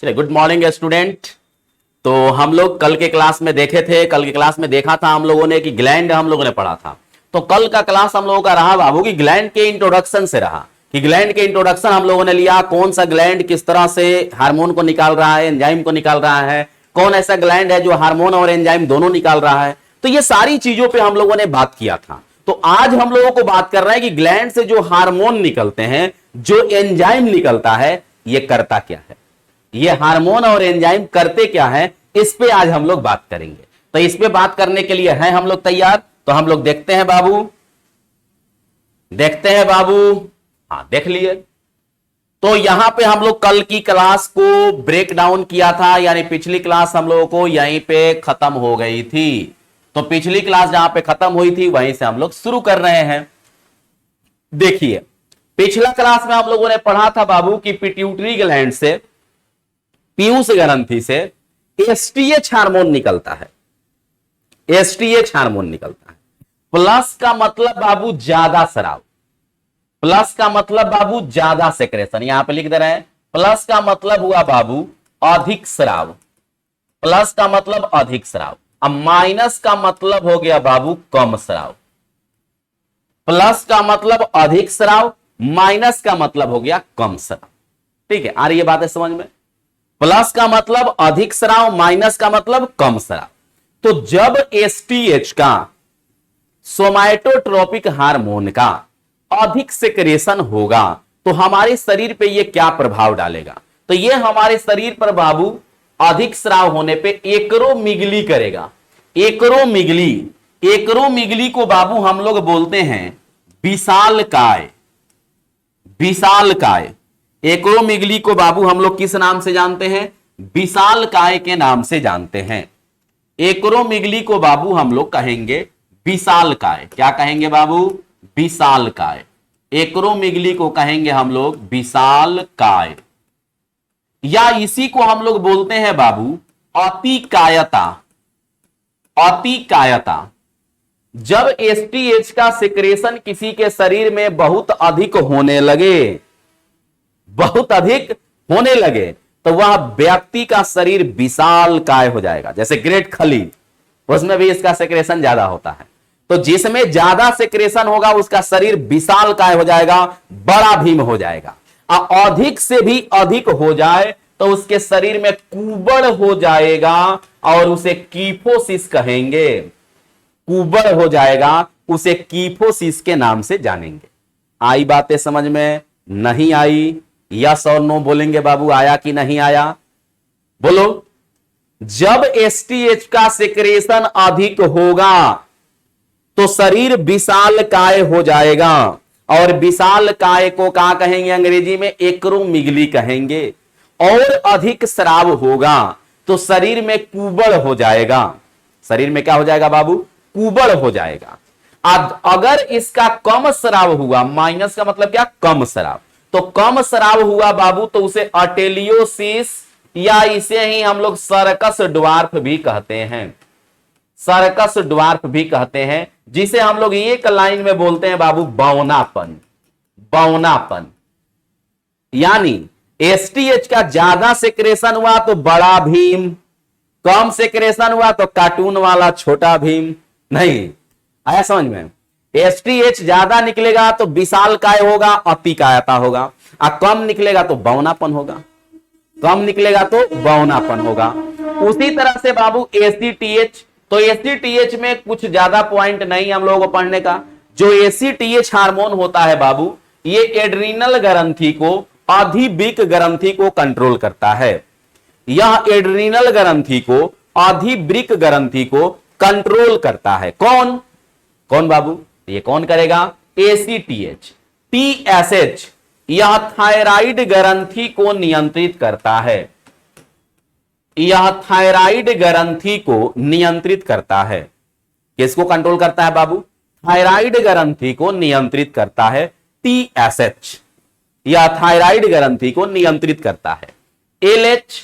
चलिए, good morning student. तो हम लोग कल के क्लास में देखा था हम लोगों ने कि ग्लैंड हम लोगों ने पढ़ा था। तो कल का क्लास हम लोगों का रहा बाबू कि ग्लैंड के इंट्रोडक्शन से रहा कि ग्लैंड के इंट्रोडक्शन हम लोगों ने लिया, कौन सा ग्लैंड किस तरह से हार्मोन को निकाल रहा है, एंजाइम को निकाल रहा है, कौन ऐसा ग्लैंड है जो हार्मोन और एंजाइम दोनों निकाल रहा है। तो ये सारी चीजों पे हम लोगों ने बात किया था। तो आज हम लोगों को बात कर रहे हैं कि ग्लैंड से जो हार्मोन निकलते हैं, जो एंजाइम निकलता है, ये करता क्या है, ये हार्मोन और एंजाइम करते क्या है, इस पे आज हम लोग बात करेंगे। तो इस पे बात करने के लिए हैं हम लोग तैयार। तो हम लोग देखते हैं बाबू, हाँ देख लिए। तो यहां पे हम लोग कल की क्लास को ब्रेक डाउन किया था, यानी पिछली क्लास हम लोगों को यहीं पे खत्म हो गई थी। तो पिछली क्लास जहां पे खत्म हुई थी वहीं से हम लोग शुरू कर रहे हैं। देखिए, पिछला क्लास में हम लोगों ने पढ़ा था बाबू कि पिट्यूटरी ग्लैंड से, पीयूष ग्रंथि से एसटीएच हार्मोन निकलता है। एसटीएच हार्मोन निकलता है। प्लस का मतलब बाबू ज्यादा स्राव, प्लस का मतलब बाबू ज्यादा सेक्रेशन, यहां पे लिख दे रहे हैं। प्लस का मतलब हुआ बाबू अधिक स्राव, प्लस का मतलब अधिक स्राव। अब माइनस का मतलब हो गया बाबू कम स्राव। प्लस का मतलब अधिक स्राव, माइनस का मतलब हो गया कम स्राव। ठीक है, आ रही है बात है समझ में। प्लस का मतलब अधिक स्राव, माइनस का मतलब कम स्राव। तो जब एसटीएच का, सोमाइटोट्रोपिक हार्मोन का अधिक सेक्रेशन होगा तो हमारे शरीर पे ये क्या प्रभाव डालेगा। तो ये हमारे शरीर पर बाबू अधिक स्राव होने पे एक्रोमिगली करेगा। एक्रोमिगली, एक्रोमिगली को बाबू हम लोग बोलते हैं विशालकाय। विशालकाय, एक्रोमिगली को बाबू हम लोग किस नाम से जानते हैं? विशालकाय के नाम से जानते हैं। एक्रोमिगली को बाबू हम लोग कहेंगे विशालकाय। क्या कहेंगे बाबू? विशालकाय। एक्रोमिगली को कहेंगे हम लोग विशालकाय, या इसी को हम लोग बोलते हैं बाबू अतिकायता। अतिकायता, जब एसटीएच का सिक्रेशन किसी के शरीर में बहुत अधिक होने लगे, बहुत अधिक होने लगे, तो वह व्यक्ति का शरीर विशालकाय हो जाएगा। जैसे ग्रेट खली, उसमें भी इसका सेक्रेशन ज्यादा होता है। तो जिसमें ज्यादा सेक्रेशन होगा उसका शरीर विशालकाय हो जाएगा, बड़ा भीम हो जाएगा। अधिक से भी अधिक हो जाए तो उसके शरीर में कुबड़ हो जाएगा और उसे कीफोसिस कहेंगे। कुबड़ हो जाएगा, उसे कीफोसिस के नाम से जानेंगे। आई बातें समझ में? नहीं आई? यस और नो बोलेंगे बाबू, आया कि नहीं आया? बोलो। जब एसटीएच का सेक्रेशन अधिक होगा तो शरीर विशालकाय हो जाएगा, और विशालकाय को क्या कहेंगे अंग्रेजी में? एक्रोमिगली कहेंगे। और अधिक स्राव होगा तो शरीर में कुबड़ हो जाएगा। शरीर में क्या हो जाएगा बाबू? कुबड़ हो जाएगा। अगर इसका कम स्राव हुआ, माइनस का मतलब क्या? कम स्राव। तो कम स्राव हुआ बाबू तो उसे अटेलियोसिस, या इसे ही हम लोग सर्कस ड्वार्फ भी कहते हैं। सर्कस ड्वार्फ भी कहते हैं, जिसे हम लोग एक लाइन में बोलते हैं बाबू बौनापन। बौनापन, यानी एसटीएच का ज्यादा सेक्रेशन हुआ तो बड़ा भीम, कम सेक्रेशन हुआ तो कार्टून वाला छोटा भीम। नहीं आया समझ में? एसटीएच ज्यादा निकलेगा तो विशालकाय होगा, अतिकायता होगा, और कम निकलेगा तो बौनापन होगा। कम निकलेगा तो बौनापन होगा। उसी तरह से बाबू एसीटीएच, तो एसीटीएच में कुछ ज्यादा पॉइंट नहीं हम लोगों को पढ़ने का। जो एसीटीएच हार्मोन होता है बाबू, ये एड्रीनल ग्रंथि को, अधिवृक्क ग्रंथि को कंट्रोल करता है। यह एड्रीनल ग्रंथि को, अधिवृक्क ग्रंथि को कंट्रोल करता है। कौन कौन बाबू? ये कौन करेगा? एसीटीएच। टीएसएच, यह थायराइड ग्रंथि को नियंत्रित करता है। यह थायराइड ग्रंथि को नियंत्रित करता है। किसको कंट्रोल करता है बाबू? थायराइड ग्रंथि को नियंत्रित करता है टीएसएच। यह थायराइड ग्रंथि को नियंत्रित करता है। एलएच,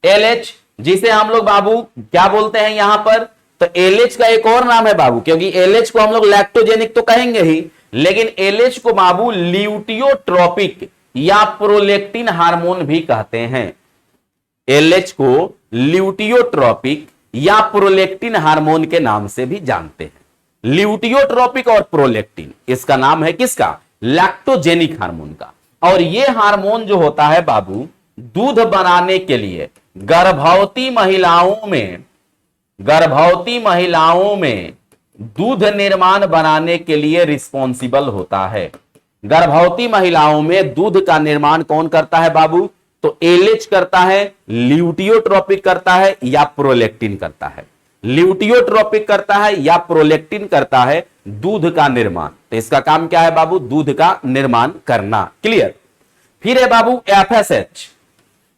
एलएच जिसे हम लोग बाबू क्या बोलते हैं यहां पर? तो एलएच का एक और नाम है बाबू, क्योंकि एलएच को हम लोग लैक्टोजेनिक तो कहेंगे ही, लेकिन एलएच को बाबू ल्यूटियोट्रोपिक या प्रोलेक्टिन हार्मोन भी कहते हैं। एलएच को ल्यूटियोट्रोपिक या प्रोलेक्टिन हार्मोन के नाम से भी जानते हैं। ल्यूटियोट्रोपिक और प्रोलेक्टिन, इसका नाम है किसका? लैक्टोजेनिक हार्मोन का। और यह हार्मोन जो होता है बाबू, दूध बनाने के लिए गर्भवती महिलाओं में दूध निर्माण बनाने के लिए रिस्पॉन्सिबल होता है। गर्भवती महिलाओं में दूध का निर्माण कौन करता है बाबू? तो एलएच करता है, ल्यूटियोट्रोपिक करता है या प्रोलेक्टिन करता है। ल्यूटियोट्रोपिक करता है या प्रोलेक्टिन करता है दूध का निर्माण। तो इसका काम क्या है बाबू? दूध का निर्माण करना। क्लियर? फिर है बाबू एफएसएच।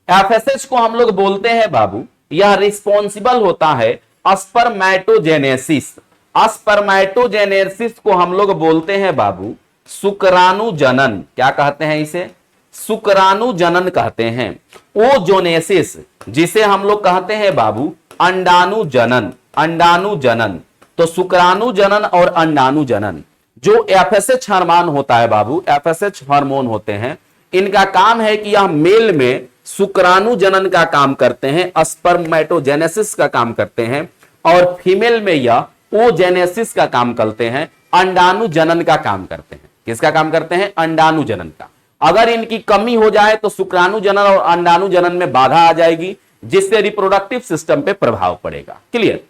एफएसएच को हम लोग बोलते हैं बाबू, यह रिस्पॉन्सिबल होता है स्पर्मेटोजेनेसिस। स्पर्मेटोजेनेसिस को हम लोग बोलते हैं बाबू शुक्राणु जनन। क्या कहते हैं इसे? शुक्राणु जनन कहते हैं। ओजोनेसिस जिसे हम लोग कहते हैं बाबू अंडाणु जनन। अंडाणु जनन, तो शुक्राणु जनन और अंडाणु जनन जो एफएसएच हार्मोन होता है बाबू, एफएसएच हार्मोन होते हैं, इनका काम है कि यह मेल में शुक्राणु जनन का काम करते हैं, स्पर्मेटोजेनेसिस का काम करते हैं, और फीमेल में यह ओजेनेसिस का काम करते हैं, अंडाणु जनन का काम करते हैं। किसका काम करते हैं? अंडाणु जनन का। अगर इनकी कमी हो जाए तो शुक्राणु जनन और अंडाणु जनन में बाधा आ जाएगी, जिससे रिप्रोडक्टिव सिस्टम पे प्रभाव पड़ेगा। क्लियर?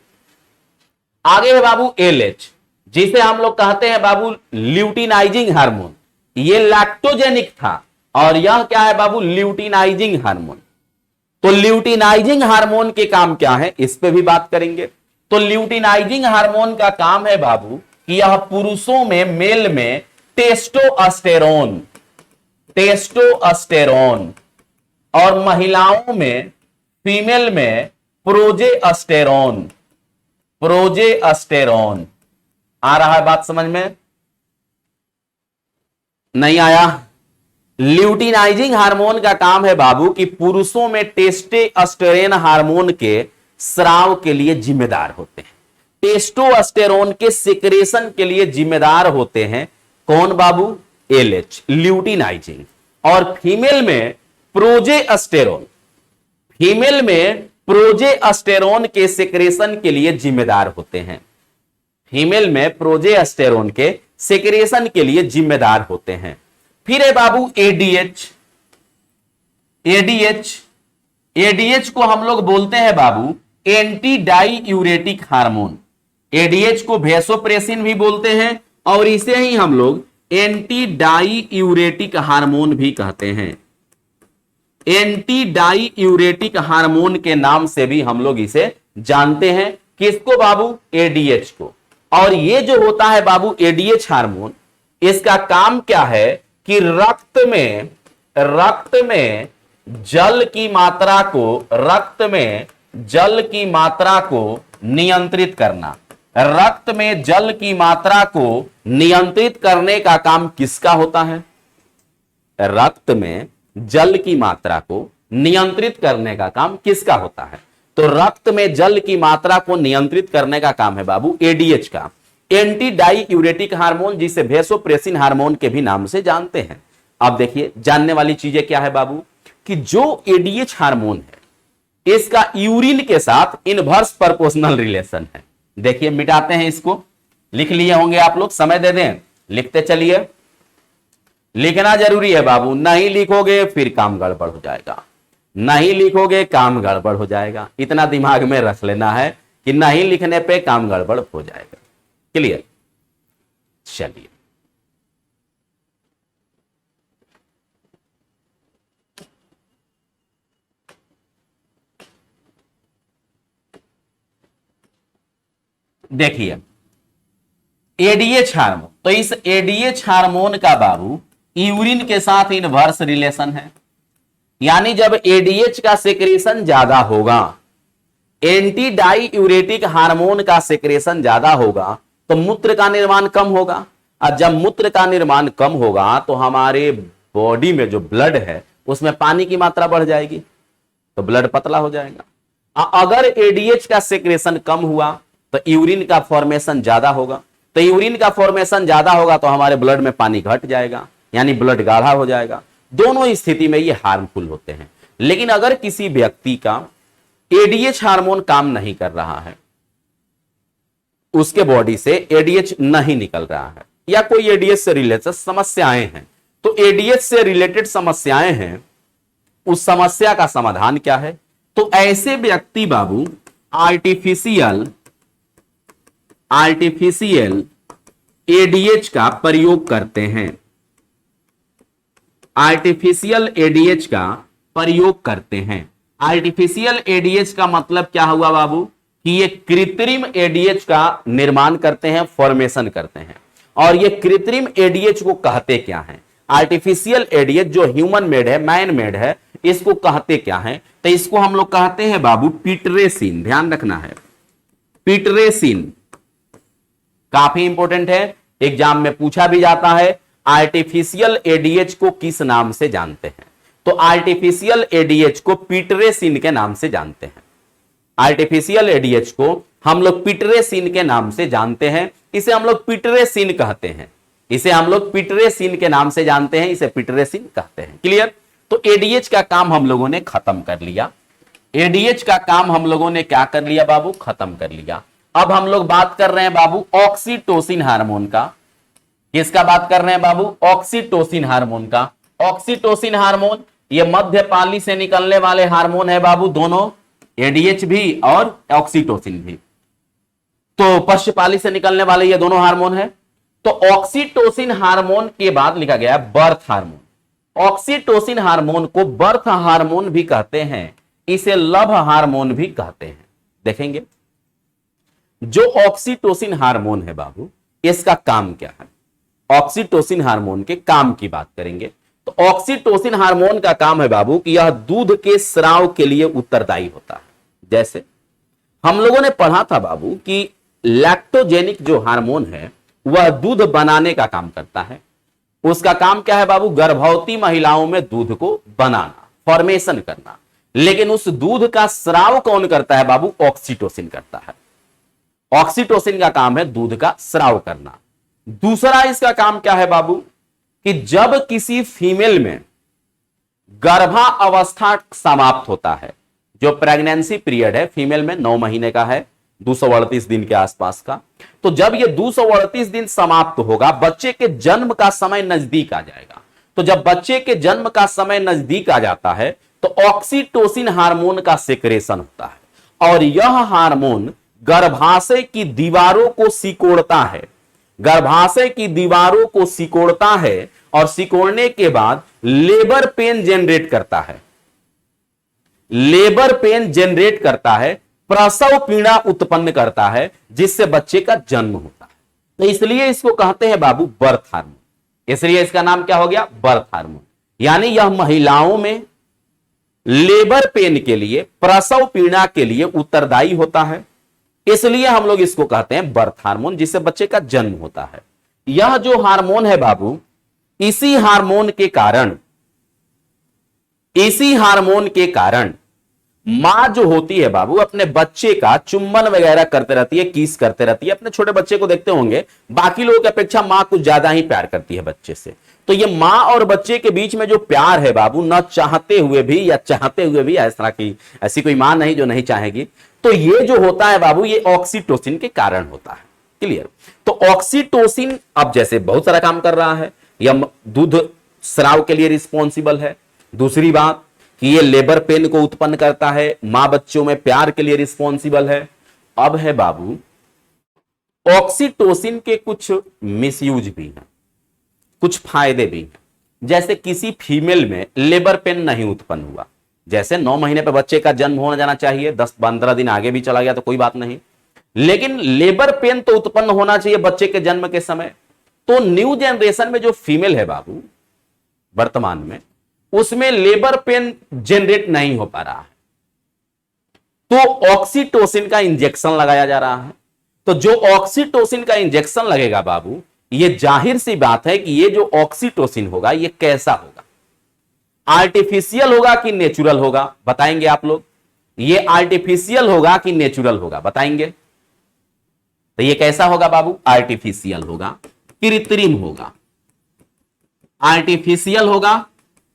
आगे है बाबू एलएच, जिसे हम लोग कहते हैं बाबू ल्यूटिनाइजिंग हार्मोन। ये लैक्टोजेनिक था और यह क्या है बाबू? Luteinising hormone. तो ल्यूटिनाइजिंग हार्मोन के काम क्या है, इस पे भी बात करेंगे। तो ल्यूटिनाइजिंग हार्मोन का काम है बाबू कि यह पुरुषों में, मेल में टेस्टोस्टेरोन और महिलाओं में, फीमेल में प्रोजेस्टेरोन। आ रहा है बात समझ में? नहीं आया? ल्यूटिनाइजिंग हार्मोन का काम है बाबू कि पुरुषों में टेस्टोस्टेरोन हार्मोन के स्राव के लिए जिम्मेदार होते हैं। टेस्टोस्टेरोन के सिक्रेशन के लिए जिम्मेदार होते हैं कौन बाबू? LH, luteinising. और फीमेल में प्रोजेस्टेरोन के सिक्रेशन के लिए जिम्मेदार होते हैं। फीमेल में प्रोजेस्टेरोन के सिक्रेशन के लिए जिम्मेदार होते हैं। फिर है बाबू एडीएच को हम लोग बोलते हैं बाबू एंटी डाईयूरेटिक हार्मोन। एडीएच को वैसोप्रेसिन भी बोलते हैं और इसे ही हम लोग एंटी डाईयूरेटिक हार्मोन भी कहते हैं। एंटी डाईयूरेटिक हार्मोन के नाम से भी हम लोग इसे जानते हैं। किसको बाबू? एडीएच को। और ये जो होता है बाबू एडीएच हार्मोन, इसका काम क्या है कि रक्त में जल की मात्रा को नियंत्रित करना। रक्त में जल की मात्रा को नियंत्रित करने का काम किसका होता है? रक्त में जल की मात्रा को नियंत्रित करने का काम किसका होता है? तो रक्त में जल की मात्रा को नियंत्रित करने का काम है बाबू एडीएच का। एंटी डाईयूरेटिक हार्मोन, जिसे वैसोप्रेसिन हार्मोन के भी नाम से जानते हैं। अब देखिए जानने वाली चीजें क्या है बाबू कि जो एडीएच हार्मोन है, इसका यूरिन के साथ इनवर्स प्रोपोर्शनल रिलेशन है। देखिए मिटाते हैं इसको, लिख लिए होंगे आप लोग, समय दे दें, लिखते चलिए। लिखना जरूरी है बाबू, नहीं लिखोगे फिर काम गड़बड़ हो जाएगा। नहीं लिखोगे काम गड़बड़ हो जाएगा, इतना दिमाग में रख लेना है कि नहीं लिखने पे काम गड़बड़ हो जाएगा। क्लियर? चलिए देखिए एडीएच हार्मोन, तो इस एडीएच हार्मोन का बाबू यूरिन के साथ इनवर्स रिलेशन है। यानी जब एडीएच का सेक्रेशन ज्यादा होगा, एंटी डाईयूरेटिक हार्मोन का सेक्रेशन ज्यादा होगा, तो मूत्र का निर्माण कम होगा। और जब मूत्र का निर्माण कम होगा तो हमारे बॉडी में जो ब्लड है उसमें पानी की मात्रा बढ़ जाएगी, तो ब्लड पतला हो जाएगा। अगर एडीएच का सेक्रेशन कम हुआ तो यूरिन का फॉर्मेशन ज्यादा होगा, तो यूरिन का फॉर्मेशन ज्यादा होगा तो हमारे ब्लड में पानी घट जाएगा, यानी ब्लड गाढ़ा हो जाएगा। दोनों स्थिति में ये हार्मफुल होते हैं। लेकिन अगर किसी व्यक्ति का एडीएच हार्मोन काम नहीं कर रहा है, उसके बॉडी से एडीएच नहीं निकल रहा है, या कोई एडीएच से रिलेटेड समस्याएं हैं, तो एडीएच से रिलेटेड समस्याएं हैं, उस समस्या का समाधान क्या है? तो ऐसे व्यक्ति बाबू आर्टिफिशियल एडीएच का प्रयोग करते हैं। आर्टिफिशियल एडीएच का प्रयोग करते हैं। आर्टिफिशियल एडीएच का मतलब क्या हुआ बाबू? कि ये कृत्रिम एडीएच का निर्माण करते हैं, फॉर्मेशन करते हैं। और ये कृत्रिम एडीएच को कहते क्या है? आर्टिफिशियल एडीएच जो ह्यूमन मेड है, मैन मेड है, इसको कहते क्या है? तो इसको हम लोग कहते हैं बाबू पिटरेसिन। ध्यान रखना है, पिटरेसिन काफी इंपॉर्टेंट है, एग्जाम में पूछा भी जाता है। आर्टिफिशियल एडीएच को किस नाम से जानते हैं? तो आर्टिफिशियल एडीएच को पिटरेसिन के नाम से जानते हैं। आर्टिफिशियल एडीएच को हम लोग पिटरेसिन के नाम से जानते हैं। इसे हम लोग पिटरेसिन कहते हैं, इसे हम लोग पिटरेसिन के नाम से जानते हैं, इसे पिटरेसिन कहते हैं। क्लियर? तो एडीएच का काम हम लोगों ने खत्म कर लिया। एडीएच का काम हम लोगों ने क्या कर लिया बाबू? खत्म कर लिया। अब हम लोग बात कर रहे हैं बाबू ऑक्सीटोसिन हार्मोन का। किसका बात कर रहे हैं बाबू? ऑक्सीटोसिन हार्मोन का। ऑक्सीटोसिन हार्मोन ये मध्यपाली से निकलने वाले हार्मोन है बाबू, दोनों, एडीएच भी और ऑक्सीटोसिन भी। तो पश्चपाली से निकलने वाले ये दोनों हार्मोन है। तो ऑक्सीटोसिन हार्मोन के बाद लिखा गया है बर्थ हार्मोन। ऑक्सीटोसिन हार्मोन को बर्थ हार्मोन भी कहते हैं, इसे लव हार्मोन भी कहते हैं। देखेंगे जो ऑक्सीटोसिन हार्मोन है बाबू, इसका काम क्या है? ऑक्सीटोसिन हार्मोन के काम की बात करेंगे तो ऑक्सीटोसिन हार्मोन का काम है बाबू कि यह दूध के स्राव के लिए उत्तरदायी होता है। जैसे हम लोगों ने पढ़ा था बाबू कि लैक्टोजेनिक जो हार्मोन है वह दूध बनाने का काम करता है। उसका काम क्या है बाबू? गर्भवती महिलाओं में दूध को बनाना, फॉर्मेशन करना। लेकिन उस दूध का स्राव कौन करता है बाबू? ऑक्सीटोसिन करता है। ऑक्सीटोसिन का काम है दूध का स्राव करना। दूसरा इसका काम क्या है बाबू? कि जब किसी फीमेल में गर्भावस्था समाप्त होता है, जो प्रेगनेंसी पीरियड है फीमेल में 9 महीने का है, 238 दिन के आसपास का, तो जब ये 238 दिन समाप्त होगा, बच्चे के जन्म का समय नजदीक आ जाएगा। तो जब बच्चे के जन्म का समय नजदीक आ जाता है तो ऑक्सीटोसिन हार्मोन का सेक्रेशन होता है और यह हार्मोन गर्भाशय की दीवारों को सिकोड़ता है। गर्भाशय की दीवारों को सिकोड़ता है और सिकोड़ने के बाद लेबर पेन जनरेट करता है। लेबर पेन जनरेट करता है, प्रसव पीड़ा उत्पन्न करता है, जिससे बच्चे का जन्म होता है। तो इसलिए इसको कहते हैं बाबू बर्थ हार्मोन। इसलिए इसका नाम क्या हो गया? Birth hormone. यानी यह महिलाओं में लेबर पेन के लिए, प्रसव पीड़ा के लिए उत्तरदायी होता है। इसलिए हम लोग इसको कहते हैं बर्थ हार्मोन, जिससे बच्चे का जन्म होता है। यह जो हार्मोन है बाबू, इसी हार्मोन के कारण मां जो होती है बाबू अपने बच्चे का चुंबन वगैरह करते रहती है, किस करते रहती है। अपने छोटे बच्चे को देखते होंगे, बाकी लोगों की अपेक्षा मां कुछ ज्यादा ही प्यार करती है बच्चे से। तो ये मां और बच्चे के बीच में जो प्यार है बाबू, न चाहते हुए भी या चाहते हुए भी, इस तरह की ऐसी कोई मां नहीं जो नहीं चाहेगी। तो ये जो होता है बाबू, ये ऑक्सीटोसिन के कारण होता है। क्लियर? तो ऑक्सीटोसिन अब जैसे बहुत सारा काम कर रहा है, यह दूध स्राव के लिए रिस्पॉन्सिबल है। दूसरी बात कि ये लेबर पेन को उत्पन्न करता है, मां बच्चों में प्यार के लिए रिस्पॉन्सिबल है। अब है बाबू ऑक्सीटोसिन के कुछ मिसयूज भी हैं, कुछ फायदे भी हैं। जैसे किसी फीमेल में लेबर पेन नहीं उत्पन्न हुआ, जैसे 9 महीने पर बच्चे का जन्म होना जाना चाहिए, 10-15 दिन आगे भी चला गया तो कोई बात नहीं, लेकिन लेबर पेन तो उत्पन्न होना चाहिए बच्चे के जन्म के समय। तो न्यू जनरेशन में जो फीमेल है बाबू वर्तमान में, उसमें लेबर पेन जनरेट नहीं हो पा रहा है, तो ऑक्सीटोसिन का इंजेक्शन लगाया जा रहा है। तो जो ऑक्सीटोसिन का इंजेक्शन लगेगा बाबू, ये जाहिर सी बात है कि ये जो ऑक्सीटोसिन होगा ये कैसा होगा? आर्टिफिशियल होगा कि नेचुरल होगा? बताएंगे आप लोग। ये आर्टिफिशियल होगा कि नेचुरल होगा? बताएंगे। तो ये कैसा होगा बाबू? आर्टिफिशियल होगा, कृत्रिम होगा। आर्टिफिशियल होगा,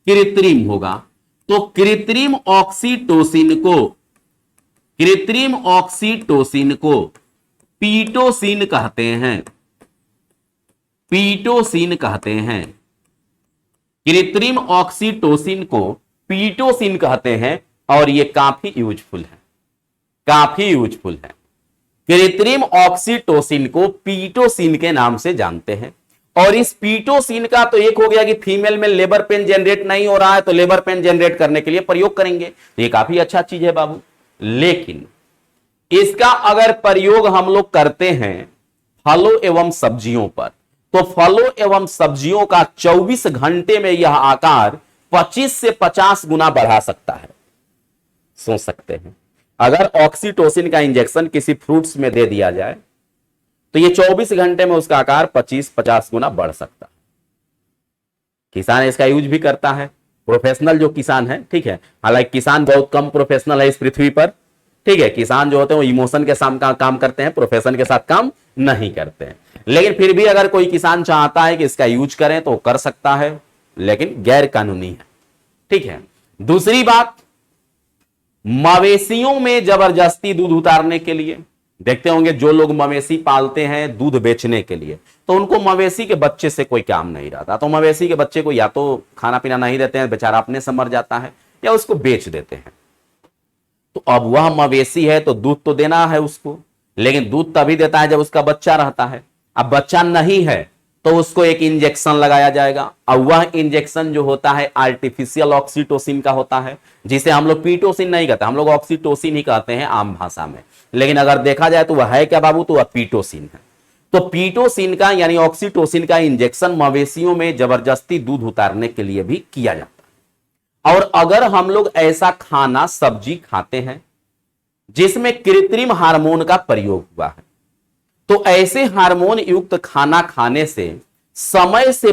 कृत्रिम होगा। तो कृत्रिम ऑक्सीटोसिन को पीटोसिन कहते हैं। पीटोसिन कहते हैं। कृत्रिम ऑक्सीटोसिन को पीटोसिन कहते हैं और यह काफी यूजफुल है, काफी यूजफुल है। कृत्रिम ऑक्सीटोसिन को पीटोसिन के नाम से जानते हैं। और इस पीटोसिन का तो एक हो गया कि फीमेल में लेबर पेन जनरेट नहीं हो रहा है तो लेबर पेन जनरेट करने के लिए प्रयोग करेंगे, ये काफी अच्छा चीज है बाबू। लेकिन इसका अगर प्रयोग हम लोग करते हैं फलों एवं सब्जियों पर, तो फलों एवं सब्जियों का 24 घंटे में यह आकार 25 से 50 गुना बढ़ा सकता है। सोच सकते हैं, अगर ऑक्सीटोसिन का इंजेक्शन किसी फ्रूट्स में दे दिया जाए तो ये 24 घंटे में उसका आकार 25-50 गुना बढ़ सकता है। किसान इसका यूज भी करता है, प्रोफेशनल जो किसान है, ठीक है। हालांकि किसान बहुत कम प्रोफेशनल है इस पृथ्वी पर, ठीक है। किसान जो होते हैं वो इमोशन के साथ काम करते हैं, प्रोफेशन के साथ काम नहीं करते हैं। लेकिन फिर भी अगर कोई किसान चाहता है कि इसका यूज करें तो कर सकता है, लेकिन गैर कानूनी है, ठीक है। दूसरी बात, मवेशियों में जबरदस्ती दूध उतारने के लिए, देखते होंगे जो लोग मवेशी पालते हैं दूध बेचने के लिए, तो उनको मवेशी के बच्चे से कोई काम नहीं रहता, तो मवेशी के बच्चे को या तो खाना पीना नहीं देते हैं, बेचारा अपने से मर जाता है, या उसको बेच देते हैं। तो अब वह मवेशी है तो दूध तो देना है उसको, लेकिन दूध तभी देता है जब उसका बच्चा रहता है। अब बच्चा नहीं है तो उसको एक इंजेक्शन लगाया जाएगा। अब वह इंजेक्शन जो होता है आर्टिफिशियल ऑक्सीटोसिन का होता है, जिसे हम लोग पीटोसिन नहीं कहते, हम लोग ऑक्सीटोसिन ही कहते हैं आम भाषा में। लेकिन अगर देखा जाए तो वह है क्या बाबू, तो वह पीटोसिन है। तो पीटोसिन का यानी ऑक्सीटोसिन का इंजेक्शन मवेशियों में जबरदस्ती दूध उतारने के लिए भी किया जाता है। और अगर हम लोग ऐसा खाना सब्जी खाते हैं जिसमें कृत्रिम हार्मोन का प्रयोग हुआ है, तो ऐसे हार्मोन युक्त खाना खाने से समय से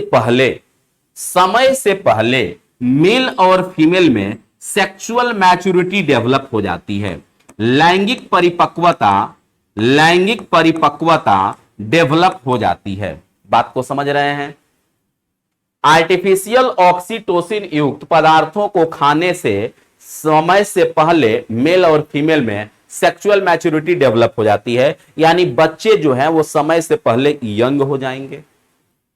पहले मेल और फीमेल में सेक्सुअल मैच्योरिटी डेवलप हो जाती है, लैंगिक परिपक्वता डेवलप हो जाती है। बात को समझ रहे हैं? आर्टिफिशियल ऑक्सीटोसिन युक्त पदार्थों को खाने से समय से पहले मेल और फीमेल में सेक्सुअल मैच्योरिटी डेवलप हो जाती है, यानी बच्चे जो हैं वो समय से पहले यंग हो जाएंगे,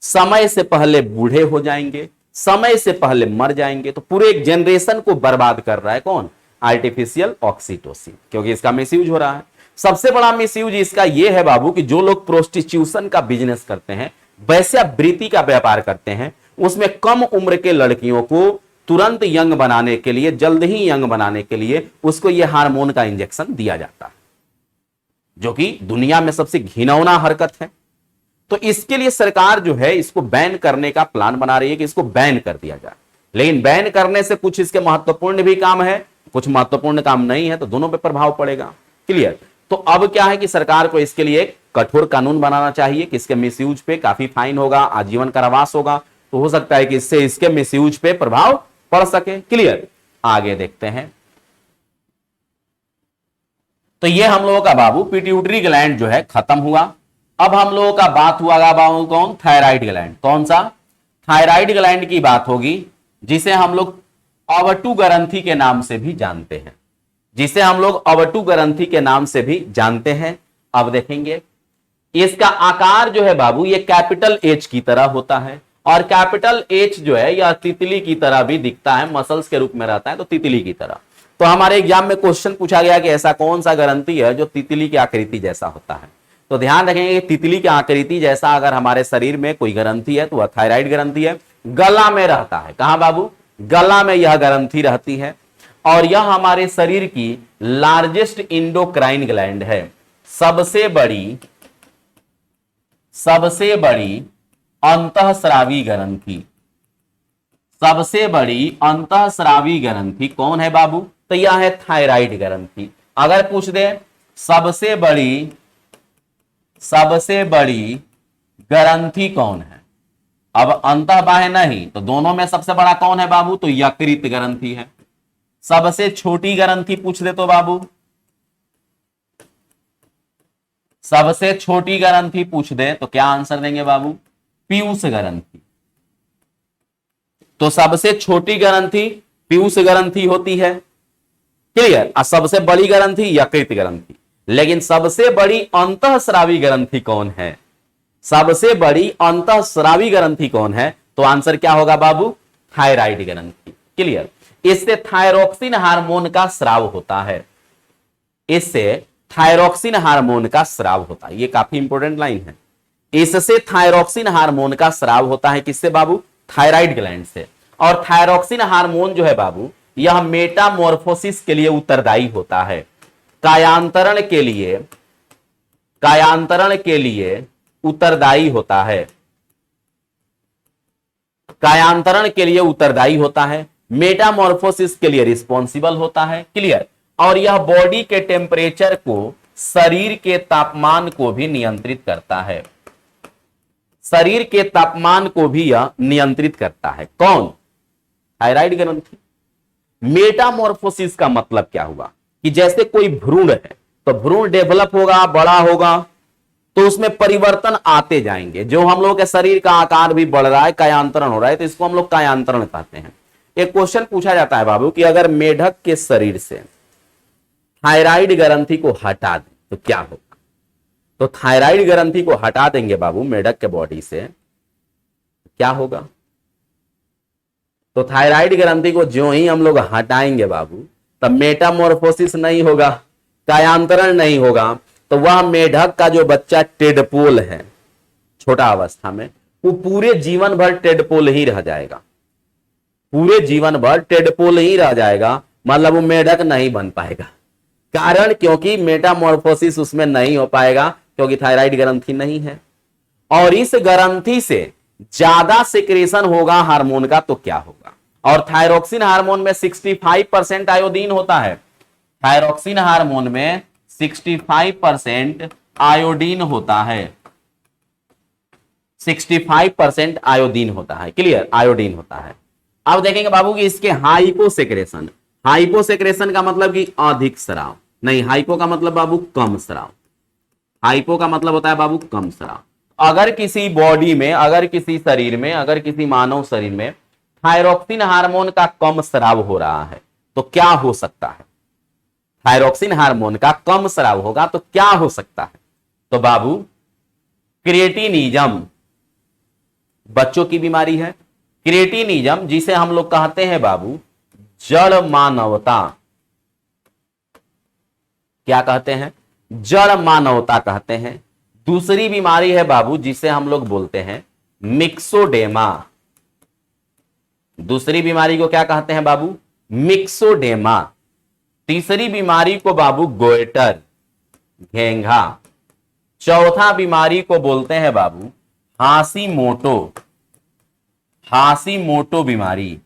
समय से पहले बूढ़े हो जाएंगे, समय से पहले मर जाएंगे। तो पूरे एक जनरेशन को बर्बाद कर रहा है कौन? आर्टिफिशियल ऑक्सीटोसिन, क्योंकि इसका मिसयूज हो रहा है। सबसे बड़ा मिसयूज इसका यह है बाबू कि जो लोग प्रोस्टिट्यूशन का बिजनेस करते हैं, वेश्यावृत्ति का व्यापार करते हैं, उसमें कम उम्र के लड़कियों को तुरंत यंग बनाने के लिए, जल्द ही यंग बनाने के लिए उसको यह हार्मोन का इंजेक्शन दिया जाता है, जो कि दुनिया में सबसे घिनौना हरकत है। तो इसके लिए सरकार जो है इसको बैन करने का प्लान बना रही है कि इसको बैन कर दिया जाए। लेकिन बैन करने से कुछ इसके महत्वपूर्ण भी काम है, कुछ महत्वपूर्ण काम नहीं है, तो दोनों पे प्रभाव पड़ेगा। क्लियर? तो अब क्या है कि सरकार को इसके लिए कठोर कानून बनाना चाहिए कि इसके मिसयूज पे काफी फाइन होगा, आजीवन कारावास होगा। तो हो सकता है कि इससे इसके मिसयूज पे प्रभाव पढ़ सके। क्लियर? आगे देखते हैं। तो ये हम लोगों का बाबू पिट्यूटरी ग्लैंड जो है खत्म हुआ। अब हम लोगों का बात हुआ बाबू कौन? Thyroid gland. कौन सा? थायराइड ग्लैंड की बात होगी, जिसे हम लोग अवटु ग्रंथि के नाम से भी जानते हैं, जिसे हम लोग अवटु ग्रंथि के नाम से भी जानते हैं। अब देखेंगे इसका आकार जो है बाबू ये कैपिटल एच की तरह होता है, और कैपिटल एच जो है यह तितली की तरह भी दिखता है, मसल्स के रूप में रहता है, तो तितली की तरह। तो हमारे एग्जाम में क्वेश्चन पूछा गया कि ऐसा कौन सा ग्रंथि है जो तितली की आकृति जैसा होता है। तो ध्यान रखेंगे कि तितली की आकृति जैसा अगर हमारे शरीर में कोई ग्रंथि है तो वह थायराइड ग्रंथि है। गला में रहता है। कहां बाबू? गला में यह ग्रंथि रहती है, और यह हमारे शरीर की लार्जेस्ट इंडोक्राइन ग्लैंड है। सबसे बड़ी अंतःस्रावी ग्रंथि, सबसे बड़ी अंतःस्रावी ग्रंथि कौन है बाबू? तो यह है थायराइड ग्रंथि। अगर पूछ दे सबसे बड़ी ग्रंथि कौन है, अब अंतःबाह्य नहीं, तो दोनों में सबसे बड़ा कौन है बाबू? तो यकृत ग्रंथि है। सबसे छोटी ग्रंथि पूछ दे तो बाबू, सबसे छोटी ग्रंथि पूछ दे तो क्या आंसर देंगे बाबू? पीयूष ग्रंथि। तो सबसे छोटी ग्रंथि पीयूष ग्रंथि होती है, क्लियर। और सबसे बड़ी ग्रंथि यकृत ग्रंथि। लेकिन सबसे बड़ी अंतःस्रावी ग्रंथि कौन है? सबसे बड़ी अंतःस्रावी ग्रंथि कौन है? तो आंसर क्या होगा बाबू? थायराइड ग्रंथि, क्लियर। इससे थायरोक्सिन हार्मोन का स्राव होता है, इससे थायरोक्सिन हार्मोन का स्राव होता है। ये काफी इंपॉर्टेंट लाइन है। इससे थायरोक्सिन हार्मोन का स्राव होता है, किससे बाबू? थायराइड ग्लैंड से। और थायरोक्सिन हार्मोन जो है बाबू, यह मेटामॉर्फोसिस के लिए उत्तरदायी होता है, कायांतरण के लिए उत्तरदायी होता है, कायांतरण के लिए उत्तरदायी होता है, मेटामॉर्फोसिस के लिए रिस्पॉन्सिबल होता है, क्लियर। और यह बॉडी के टेम्परेचर को, शरीर के तापमान को भी नियंत्रित करता है, शरीर के तापमान को भी यह नियंत्रित करता है। कौन? थायराइड ग्रंथि। मेटामॉर्फोसिस का मतलब क्या हुआ कि जैसे कोई भ्रूण है तो भ्रूण डेवलप होगा, बड़ा होगा, तो उसमें परिवर्तन आते जाएंगे। जो हम लोग के शरीर का आकार भी बढ़ रहा है, कायांतरण हो रहा है, तो इसको हम लोग कायांतरण कहते हैं। एक क्वेश्चन पूछा जाता है बाबू कि अगर मेढक के शरीर से थायराइड ग्रंथि को हटा दें तो क्या होगा? तो थायराइड ग्रंथि को हटा देंगे बाबू मेढक के बॉडी से, क्या होगा? तो थायराइड ग्रंथि को जो ही हम लोग हटाएंगे बाबू, तब मेटामॉर्फोसिस नहीं होगा, कायांतरण नहीं होगा, तो वह मेढक का जो बच्चा टेडपोल है छोटा अवस्था में, वो पूरे जीवन भर टेडपोल ही रह जाएगा, पूरे जीवन भर टेडपोल ही रह जाएगा। मतलब वो मेढक नहीं बन पाएगा। कारण क्योंकि मेटामॉर्फोसिस उसमें नहीं हो पाएगा, क्योंकि थायराइड ग्रंथि नहीं है। और इस ग्रंथि से ज्यादा सिक्रेशन होगा हार्मोन का, तो क्या होगा? और थायरोक्सिन हार्मोन में 65% आयोडीन होता है, थायरोक्सिन हार्मोन में 65% आयोडीन होता है, 65% आयोडीन होता है, क्लियर, आयोडीन होता है। अब देखेंगे बाबू कि इसके हाइपोसेक्रेशन, हाइपोसेक्रेशन का मतलब कि अधिक स्राव नहीं, हाइपो का मतलब बाबू कम स्राव, हाइपो का मतलब होता है बाबू कम स्राव। अगर किसी बॉडी में, अगर किसी शरीर में, अगर किसी मानव शरीर में थायरोक्सिन हार्मोन का कम स्राव हो रहा है तो क्या हो सकता है? थायरोक्सिन हार्मोन का कम स्राव होगा तो क्या हो सकता है? तो बाबू क्रिएटिनिज्म बच्चों की बीमारी है, क्रिएटिनिज्म जिसे हम लोग कहते हैं बाबू जड़ मानवता, क्या कहते हैं? जड़ मानवता कहते हैं। दूसरी बीमारी है बाबू जिसे हम लोग बोलते हैं मिक्सोडेमा, दूसरी बीमारी को क्या कहते हैं बाबू? मिक्सोडेमा। तीसरी बीमारी को बाबू गोइटर, घेंघा। चौथा बीमारी को बोलते हैं बाबू हाशीमोटो, हाशीमोटो बीमारी।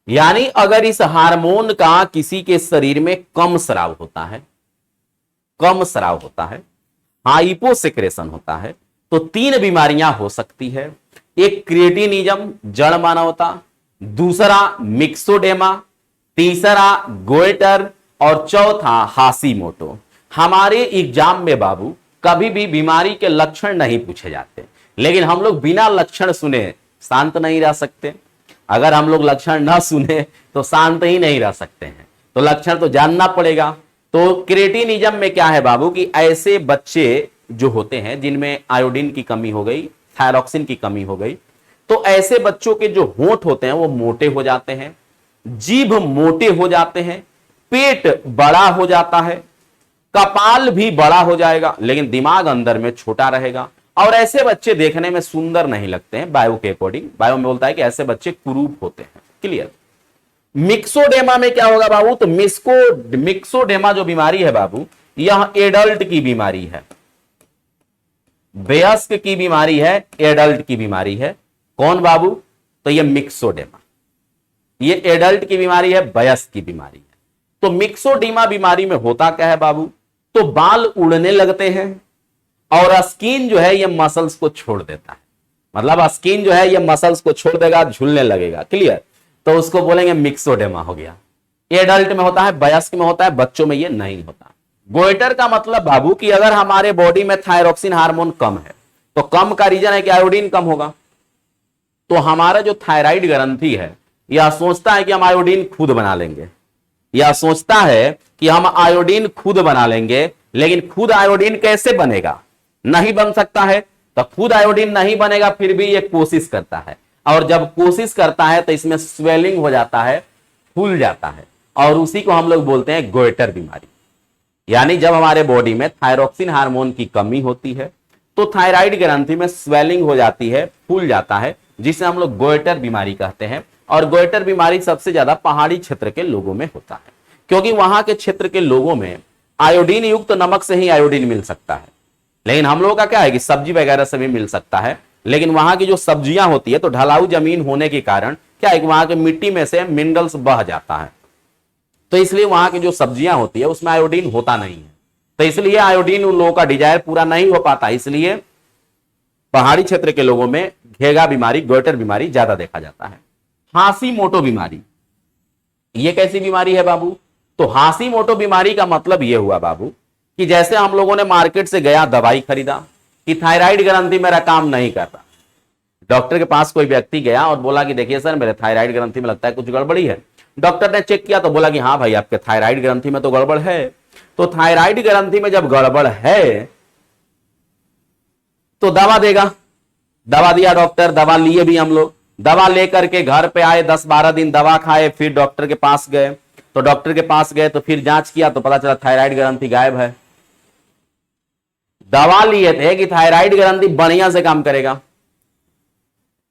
यानी अगर इस हार्मोन का किसी के शरीर में कम स्राव होता है, कम स्राव होता है, हाइपोसेक्रेशन होता है, तो 3 बीमारियां हो सकती है। एक क्रिएटिनिज्म जड़ मानवता, दूसरा मिक्सोडेमा, तीसरा गोइटर और चौथा हाशीमोटो। हमारे एग्जाम में बाबू कभी भी बीमारी के लक्षण नहीं पूछे जाते, लेकिन हम लोग बिना लक्षण सुने शांत नहीं रह सकते। अगर हम लोग लक्षण ना सुने तो शांत ही नहीं रह सकते हैं, तो लक्षण तो जानना पड़ेगा। तो क्रिएटिनिज्म में क्या है बाबू कि ऐसे बच्चे जो होते हैं जिनमें आयोडीन की कमी हो गई, थायरोक्सिन की कमी हो गई, तो ऐसे बच्चों के जो होंठ होते हैं वो मोटे हो जाते हैं, जीभ मोटे हो जाते हैं, पेट बड़ा हो जाता है, कपाल भी बड़ा हो जाएगा, लेकिन दिमाग अंदर में छोटा रहेगा। और ऐसे बच्चे देखने में सुंदर नहीं लगते हैं। बायो के अकॉर्डिंग, बायो में बोलता है कि ऐसे बच्चे कुरूप होते हैं, क्लियर। मिक्सोडेमा में क्या होगा बाबू? तो मिक्सोडेमा जो बीमारी है बाबू, यह एडल्ट की बीमारी है, वयस्क की बीमारी है, एडल्ट की बीमारी है। कौन बाबू? तो यह मिक्सोडेमा, ये एडल्ट की बीमारी है, वयस्क की बीमारी है। तो मिक्सोडेमा बीमारी में होता क्या है बाबू? तो बाल उड़ने लगते हैं और स्किन जो है ये मसल्स को छोड़ देता है, मतलब स्किन जो है ये मसल्स को छोड़ देगा, झूलने लगेगा, क्लियर। तो उसको बोलेंगे मिक्सोडेमा हो गया। एडल्ट में होता है, वयस्क में होता है, बच्चों में ये नहीं होता। गोइटर का मतलब बाबू कि अगर हमारे बॉडी में थायरोक्सिन हार्मोन कम है, तो कम का रीजन है कि आयोडीन कम होगा, तो हमारा जो थायराइड ग्रंथि है यह सोचता है कि हम आयोडीन खुद बना लेंगे, यह सोचता है कि हम आयोडीन खुद बना लेंगे, लेकिन खुद आयोडीन कैसे बनेगा, नहीं बन सकता है। तो खुद आयोडीन नहीं बनेगा, फिर भी ये कोशिश करता है, और जब कोशिश करता है तो इसमें स्वेलिंग हो जाता है, फूल जाता है, और उसी को हम लोग बोलते हैं गोइटर बीमारी। यानी जब हमारे बॉडी में थायरोक्सिन हार्मोन की कमी होती है तो थायराइड ग्रंथि में स्वेलिंग हो जाती है, फूल जाता है, जिसे हम लोग गोइटर बीमारी कहते हैं। और गोइटर बीमारी सबसे ज्यादा पहाड़ी क्षेत्र के लोगों में होता है, क्योंकि वहां के क्षेत्र के लोगों में आयोडीन युक्त नमक से ही आयोडीन मिल सकता है। लेकिन हम लोगों का क्या है कि सब्जी वगैरह से भी मिल सकता है, लेकिन वहां की जो सब्जियां होती है तो ढलाऊ जमीन होने के कारण क्या है कि वहां की मिट्टी में से मिनरल्स बह जाता है, तो इसलिए वहां की जो सब्जियां होती है उसमें आयोडीन होता नहीं है, तो इसलिए आयोडीन उन लोगों का डिजायर पूरा नहीं हो पाता। इसलिए पहाड़ी क्षेत्र के लोगों में घेगा बीमारी, गोइटर बीमारी ज्यादा देखा जाता है। हाशीमोटो बीमारी, ये कैसी बीमारी है बाबू? तो हाशीमोटो बीमारी का मतलब यह हुआ बाबू कि जैसे हम लोगों ने मार्केट से गया, दवाई खरीदा कि थायराइड ग्रंथि मेरा काम नहीं कर रहा। डॉक्टर के पास कोई व्यक्ति गया और बोला कि देखिए सर, मेरे थायराइड ग्रंथि में लगता है कुछ गड़बड़ी है। डॉक्टर ने चेक किया तो बोला कि हाँ भाई, आपके थायराइड ग्रंथि में तो गड़बड़ है। तो थायराइड ग्रंथि में जब गड़बड़ है तो दवा देगा। दवा दिया डॉक्टर, दवा लिए भी हम लोग, दवा लेकर के घर पे आए, 10-12 दिन दवा खाए, फिर डॉक्टर के पास गए। तो डॉक्टर के पास गए तो फिर जांच किया तो पता चला थायराइड ग्रंथि गायब है। दवा लिए थे कि थायराइड ग्रंथि बढ़िया से काम करेगा।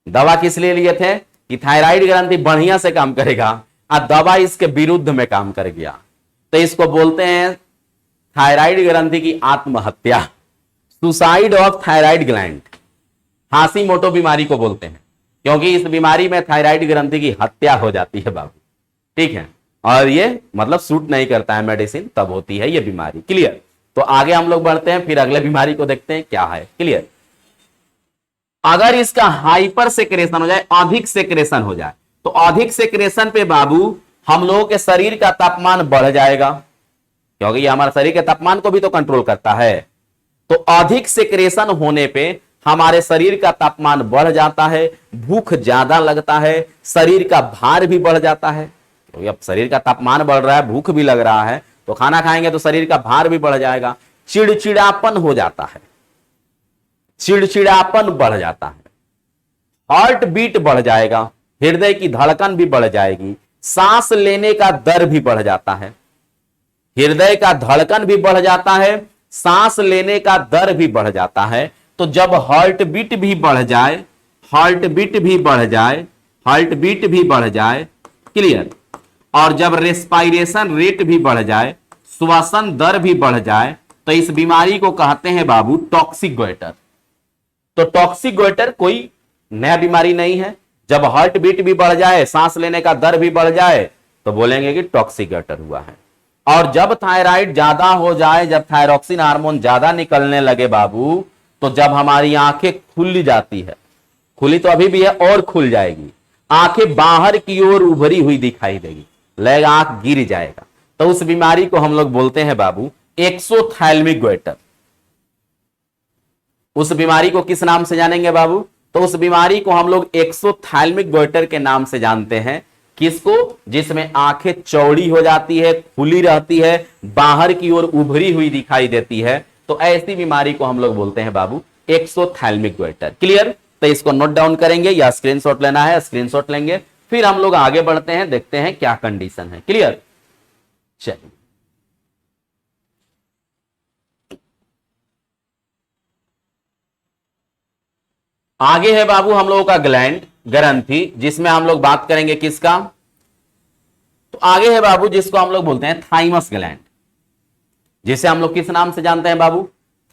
दवा किस लिए लिए थे? कि थायराइड ग्रंथि बढ़िया से काम करेगा, और दवा इसके विरुद्ध में काम कर गया। तो इसको बोलते हैं थायराइड ग्रंथि की आत्महत्या, सुसाइड ऑफ थायराइड ग्लैंड। हाशीमोटो बीमारी को बोलते हैं, क्योंकि इस बीमारी में थायराइड ग्रंथि की हत्या हो जाती है बाबू, ठीक है। और ये मतलब सूट नहीं करता है मेडिसिन, तब होती है ये बीमारी। क्लियर? तो आगे हम लोग बढ़ते हैं, फिर अगले बीमारी को देखते हैं क्या है। क्लियर? अगर इसका हाइपर सेक्रेशन हो जाए, अधिक सेक्रेशन हो जाए, तो अधिक सेक्रेशन पे बाबू हम लोगों के शरीर का तापमान बढ़ जाएगा, क्योंकि ये हमारे शरीर के तापमान को भी तो कंट्रोल करता है। तो अधिक सेक्रेशन होने पे हमारे शरीर का तापमान बढ़ जाता है, भूख ज्यादा लगता है, शरीर का भार भी बढ़ जाता है। तो अब शरीर का तापमान बढ़ रहा है, भूख भी लग रहा है, तो खाना खाएंगे तो शरीर का भार भी बढ़ जाएगा। चिड़चिड़ापन हो जाता है, चिड़चिड़ापन बढ़ जाता है, हार्ट बीट बढ़ जाएगा, हृदय की धड़कन भी बढ़ जाएगी, सांस लेने का दर भी बढ़ जाता है, हृदय का धड़कन भी बढ़ जाता है, सांस लेने का दर भी बढ़ जाता है। तो जब हार्ट बीट भी बढ़ जाए, हार्ट बीट भी बढ़ जाए, हार्ट बीट भी बढ़ जाए, क्लियर, और जब रेस्पायरेशन रेट भी बढ़ जाए, श्वसन दर भी बढ़ जाए, तो इस बीमारी को कहते हैं बाबू टॉक्सिक गोइटर। तो टॉक्सिक गोइटर कोई नया बीमारी नहीं है। जब हार्ट बीट भी बढ़ जाए, सांस लेने का दर भी बढ़ जाए, तो बोलेंगे कि टॉक्सिक गोइटर हुआ है। और जब थायराइड ज्यादा हो जाए, जब थायरोक्सिन हार्मोन ज्यादा निकलने लगे बाबू, तो जब हमारी आंखें खुल जाती है, खुली तो अभी भी है और खुल जाएगी, आंखें बाहर की ओर उभरी हुई दिखाई देगी, लगेगा आंख गिर जाएगा, तो उस बीमारी को हम लोग बोलते हैं बाबू एक्सोथैल्मिक गोइटर। उस बीमारी को किस नाम से जानेंगे बाबू? तो उस बीमारी को हम लोग एक्सोथैल्मिक गोइटर के नाम से जानते हैं। किसको? जिसमें आंखें चौड़ी हो जाती है, खुली रहती है, बाहर की ओर उभरी हुई दिखाई देती है, तो ऐसी बीमारी को हम लोग बोलते हैं बाबू एक्सोथैल्मिक गोइटर। क्लियर? तो इसको नोट डाउन करेंगे या स्क्रीनशॉट लेना है, स्क्रीनशॉट लेंगे, फिर हम लोग आगे बढ़ते हैं, देखते हैं क्या कंडीशन है। क्लियर? चलिए, आगे है बाबू हम लोगों का ग्लैंड, ग्रंथि, जिसमें हम लोग बात करेंगे किसका? तो आगे है बाबू जिसको हम लोग बोलते हैं थाइमस ग्लैंड, जिसे हम लोग किस नाम से जानते हैं बाबू?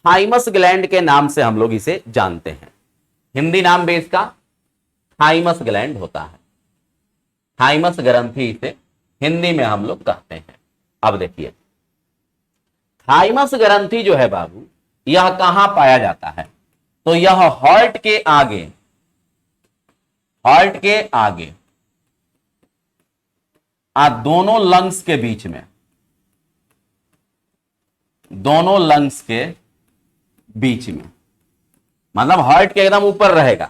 थाइमस ग्लैंड के नाम से हम लोग इसे जानते हैं। हिंदी नाम भी इसका थाइमस ग्लैंड होता है, थाइमस ग्रंथि इसे हिंदी में हम लोग कहते हैं। अब देखिए, थाइमस ग्रंथि जो है बाबू, यह कहां पाया जाता है? तो यह हार्ट के आगे, हार्ट के आगे दोनों लंग्स के बीच में, दोनों लंग्स के बीच में, मतलब हार्ट के एकदम ऊपर रहेगा,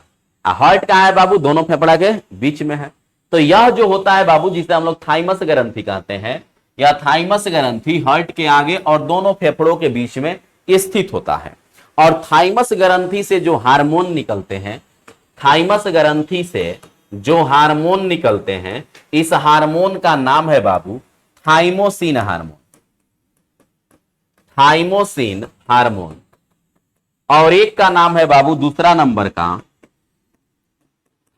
हार्ट कहां है बाबू? दोनों फेफड़ा के बीच में है। तो यह जो होता है बाबू, जिसे हम लोग थाइमस ग्रंथि कहते हैं, या थाइमस ग्रंथि हार्ट के आगे और दोनों फेफड़ों के बीच में स्थित होता है। और थाइमस ग्रंथि से जो हार्मोन निकलते हैं, थाइमस ग्रंथि से जो हार्मोन निकलते हैं, इस हार्मोन का नाम है बाबू थाइमोसिन हार्मोन। Thymosin hormone. और एक का नाम है बाबू, दूसरा नंबर का,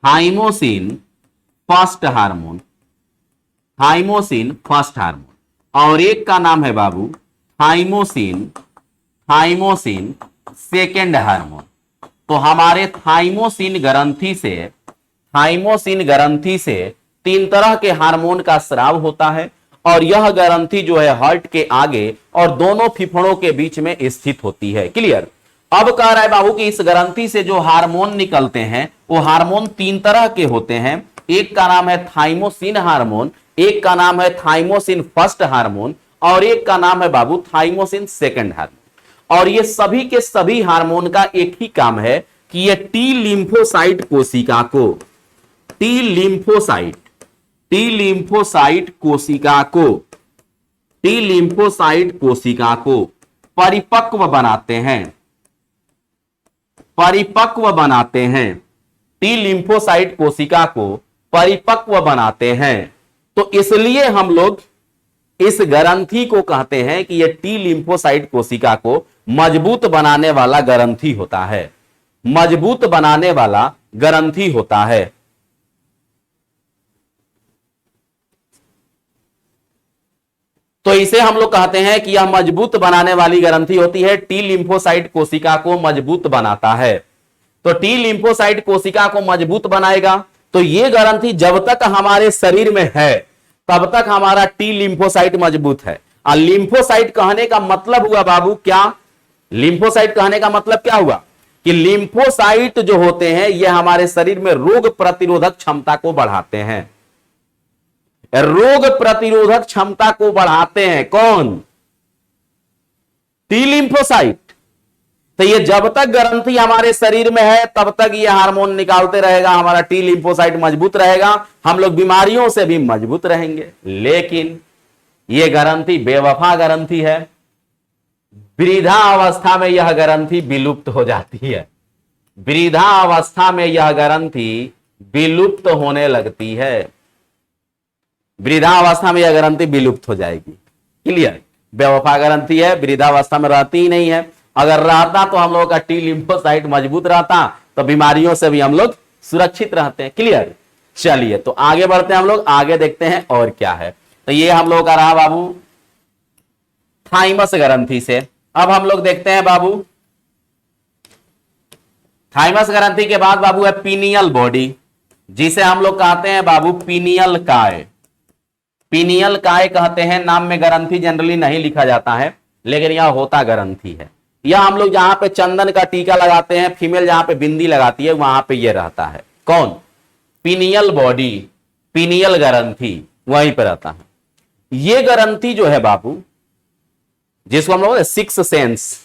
thymosin first hormone. Thymosin first hormone. और एक का नाम है बाबू थाइमोसिन सेकेंड हार्मोन। तो हमारे थाइमोसिन ग्रंथि से 3 तरह के हार्मोन का स्राव होता है। और यह ग्रंथि जो है हार्ट के आगे और दोनों फेफड़ों के बीच में स्थित होती है। क्लियर? अब कह रहा है बाबू कि इस ग्रंथि से जो हार्मोन निकलते हैं वो हार्मोन 3 तरह के होते हैं। एक का नाम है थाइमोसिन हार्मोन, एक का नाम है थाइमोसिन फर्स्ट हार्मोन, और एक का नाम है बाबू थाइमोसिन सेकंड हार्मोन। और ये सभी के सभी हार्मोन का एक ही काम है कि ये टी लिम्फोसाइट कोशिका को परिपक्व बनाते हैं। टी लिम्फोसाइट कोशिका को परिपक्व बनाते हैं। तो इसलिए हम लोग इस ग्रंथि को कहते हैं कि यह टी लिम्फोसाइट कोशिका को मजबूत बनाने वाला ग्रंथि होता है। मजबूत बनाने वाला ग्रंथि होता है। तो इसे हम लोग कहते हैं कि यह मजबूत बनाने वाली ग्रंथि होती है, टी लिम्फोसाइट कोशिका को मजबूत बनाता है। तो टी लिम्फोसाइट कोशिका को मजबूत बनाएगा। तो यह ग्रंथि जब तक हमारे शरीर में है तब तक हमारा टी लिम्फोसाइट मजबूत है। और लिम्फोसाइट कहने का मतलब हुआ बाबू क्या? लिम्फोसाइट कहने का मतलब क्या हुआ कि लिम्फोसाइट जो होते हैं ये हमारे शरीर में रोग प्रतिरोधक क्षमता को बढ़ाते हैं। रोग प्रतिरोधक क्षमता को बढ़ाते हैं कौन? T lymphocyte. तो ये जब तक ग्रंथि हमारे शरीर में है तब तक ये हार्मोन निकालते रहेगा, हमारा टी लिम्फोसाइट मजबूत रहेगा, हम लोग बीमारियों से भी मजबूत रहेंगे। लेकिन ये ग्रंथि बेवफा ग्रंथि है। वृद्धावस्था में यह ग्रंथि विलुप्त हो जाती है। वृद्धावस्था में यह ग्रंथि विलुप्त होने लगती है। वृद्धावस्था में यह ग्रंथि विलुप्त हो जाएगी। क्लियर? बेवफा ग्रंथि है, वृद्धावस्था में रहती ही नहीं है। अगर रहता तो हम लोगों का टी लिम्फोसाइट मजबूत रहता, तो बीमारियों से भी हम लोग सुरक्षित रहते हैं। क्लियर? चलिए तो आगे बढ़ते हैं, हम लोग आगे देखते हैं और क्या है। तो ये हम लोग का रहा बाबू थाइमस ग्रंथि से। अब हम लोग देखते हैं बाबू थाइमस ग्रंथि के बाद बाबू है पीनियल बॉडी, जिसे हम लोग कहते हैं बाबू पीनियल काय। पीनियल काय कहते हैं। नाम में ग्रंथि जनरली नहीं लिखा जाता है, लेकिन यह होता ग्रंथि है। यह हम लोग जहां पे चंदन का टीका लगाते हैं, फीमेल जहां पे बिंदी लगाती है, वहां पे यह रहता है। कौन? पीनियल बॉडी, पीनियल ग्रंथि वहीं पे रहता है। यह ग्रंथि जो है बाबू, जिसको हम लोग सिक्स सेंस,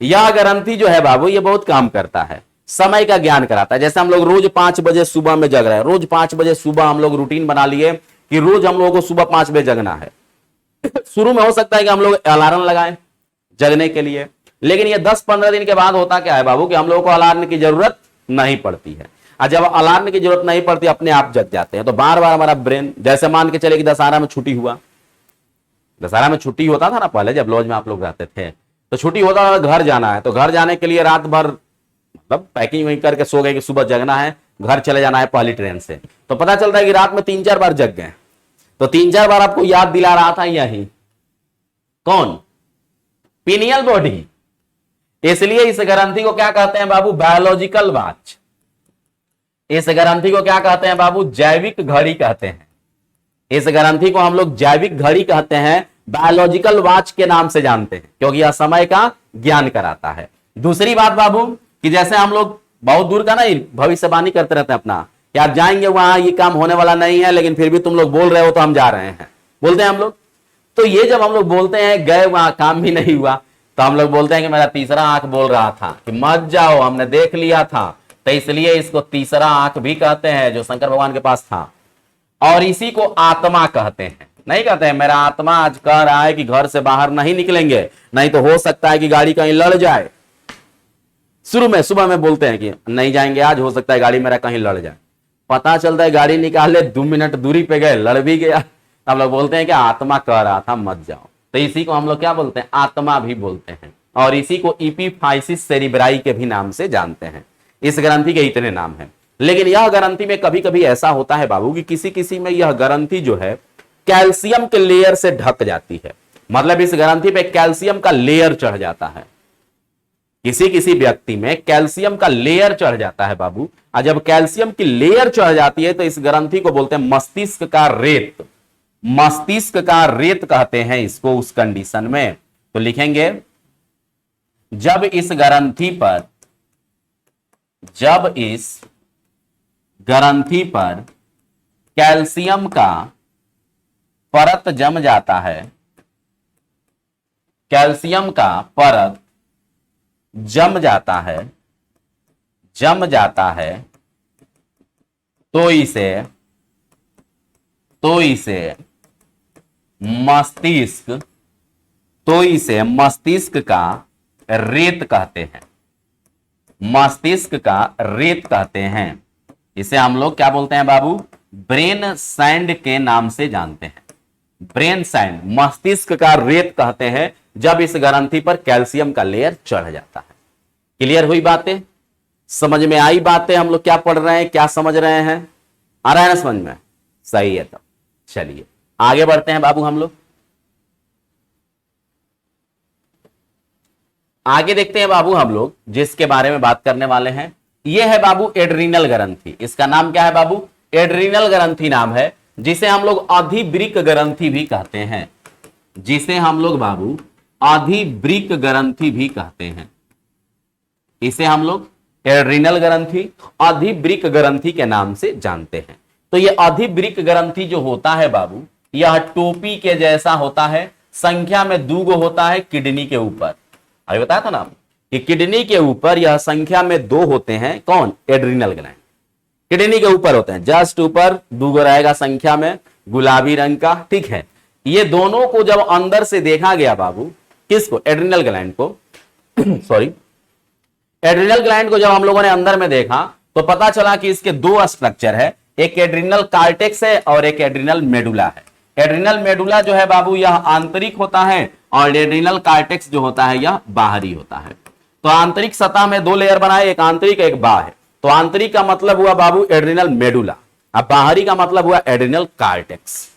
यह ग्रंथि जो है बाबू ये बहुत काम करता है, समय का ज्ञान कराता है। जैसे हम लोग रोज 5 बजे सुबह में जग रहे हैं, रोज 5 बजे सुबह हम लोग रूटीन बना लिए कि रोज हम लोगों को सुबह 5 बजे जगना है। शुरू में हो सकता है कि हम लोग अलार्म लगाएं जगने के लिए, लेकिन ये 10-15 दिन के बाद होता क्या है बाबू कि हम लोगों को अलार्म की जरूरत नहीं पड़ती है। और जब अलार्म की जरूरत नहीं पड़ती, अपने आप जग जाते हैं। तो बार बार हमारा ब्रेन, जैसे मान के चले कि दशहरा में छुट्टी हुआ, दशहरा में छुट्टी होता था ना पहले, जब लॉज में आप लोग रहते थे, तो छुट्टी होता था, घर जाना है, तो घर जाने के लिए रात भर मतलब पैकिंग वहीं करके सो गए कि सुबह जगना है, घर चले जाना है पहली ट्रेन से। तो पता चलता है कि रात में 3-4 बार जग गए। तो 3-4 बार आपको याद दिला रहा था यही कौन? Pineal body. इसलिए इस ग्रंथि को क्या कहते हैं बाबू? Biological watch. इस ग्रंथि को क्या कहते हैं बाबू? जैविक घड़ी कहते हैं। इस ग्रंथि को हम लोग जैविक घड़ी कहते हैं, बायोलॉजिकल वॉच के नाम से जानते हैं, क्योंकि यह समय का ज्ञान कराता है। दूसरी बात बाबू कि जैसे हम लोग बहुत दूर का नहीं भविष्यवाणी करते रहते हैं अपना, कि आप जाएंगे वहां ये काम होने वाला नहीं है, लेकिन फिर भी तुम लोग बोल रहे हो तो हम जा रहे हैं, बोलते हैं हम लोग। तो ये जब हम लोग बोलते हैं गए वहां काम भी नहीं हुआ, तो हम लोग बोलते हैं कि मेरा तीसरा आंख बोल रहा था कि मत जाओ, हमने देख लिया था, तो इसलिए इसको तीसरा आंख भी कहते हैं जो शंकर भगवान के पास था। और इसी को आत्मा कहते हैं। नहीं कहते हैं मेरा आत्मा आज कह रहा है कि घर से बाहर नहीं निकलेंगे, नहीं तो हो सकता है कि गाड़ी कहीं लड़ जाए। शुरू में सुबह में बोलते हैं कि नहीं जाएंगे आज, हो सकता है गाड़ी मेरा कहीं लड़ जाए। पता चलता है गाड़ी निकाले 2 मिनट दूरी पे गए, लड़ भी गया। हम लोग बोलते हैं कि आत्मा कह रहा था मत जाओ। तो इसी को हम लोग क्या बोलते हैं, आत्मा भी बोलते हैं। और इसी को इपीफाइसिस सेरिब्राई के भी नाम से जानते हैं। इस ग्रंथि के इतने नाम हैं। लेकिन यह ग्रंथि में कभी कभी ऐसा होता है बाबू कि किसी किसी में यह ग्रंथि जो है कैल्शियम के लेयर से ढक जाती है। मतलब इस ग्रंथि पे कैल्शियम का लेयर चढ़ जाता है। किसी किसी व्यक्ति में कैल्शियम का लेयर चढ़ जाता है बाबू। और जब कैल्शियम की लेयर चढ़ जाती है तो इस ग्रंथि को बोलते हैं मस्तिष्क का रेत। मस्तिष्क का रेत कहते हैं इसको उस कंडीशन में। तो लिखेंगे जब इस ग्रंथि पर कैल्शियम का परत जम जाता है, कैल्शियम का परत जम जाता है तो इसे मस्तिष्क का रेत कहते हैं। मस्तिष्क का रेत कहते हैं। इसे हम लोग क्या बोलते हैं बाबू, ब्रेन सैंड के नाम से जानते हैं। ब्रेन सैंड, मस्तिष्क का रेत कहते हैं जब इस ग्रंथि पर कैल्शियम का लेयर चढ़ जाता है। क्लियर हुई बातें, समझ में आई बातें, हम लोग क्या पढ़ रहे हैं, क्या समझ रहे हैं, आ रहा है ना समझ में, सही है। तो चलिए आगे बढ़ते हैं बाबू। हम लोग आगे देखते हैं बाबू। हम लोग जिसके बारे में बात करने वाले हैं यह है बाबू एड्रीनल ग्रंथि। इसका नाम क्या है बाबू, एड्रीनल ग्रंथि नाम है, जिसे हम लोग अधिवृक्क ग्रंथि भी कहते हैं। जिसे हम लोग बाबू अधिवृक्क ग्रंथि भी कहते हैं। इसे हम लोग एड्रीनल ग्रंथि, अधिवृक्क ग्रंथि के नाम से जानते हैं। तो यह अधिवृक्क ग्रंथि जो होता है बाबू, यह टोपी के जैसा होता है। संख्या में 2 होता है किडनी के ऊपर। अभी बताया था ना कि किडनी के ऊपर यह संख्या में 2 होते हैं। कौन, एड्रीनल ग्लैंड किडनी के ऊपर होते हैं। जस्ट ऊपर 2 रहेगा संख्या में, गुलाबी रंग का, ठीक है। ये दोनों को जब अंदर से देखा गया बाबू, किसको, एड्रीनल ग्लैंड को सॉरी, एड्रीनल ग्लैंड को जब हम लोगों ने अंदर में देखा तो पता चला कि इसके 2 स्ट्रक्चर है। एक एड्रीनल कार्टेक्स है और एक एड्रीनल मेडुला है। एड्रीनल मेडुला जो है बाबू यह आंतरिक होता है और एड्रीनल कार्टेक्स जो होता है यह बाहरी होता है। तो आंतरिक सतह में 2 लेयर बनाए, एक आंतरिक एक बाह्य। तो आंतरिक का मतलब हुआ बाबू एड्रीनल मेडुला, अब बाहरी का मतलब हुआ एड्रीनल कार्टेक्स।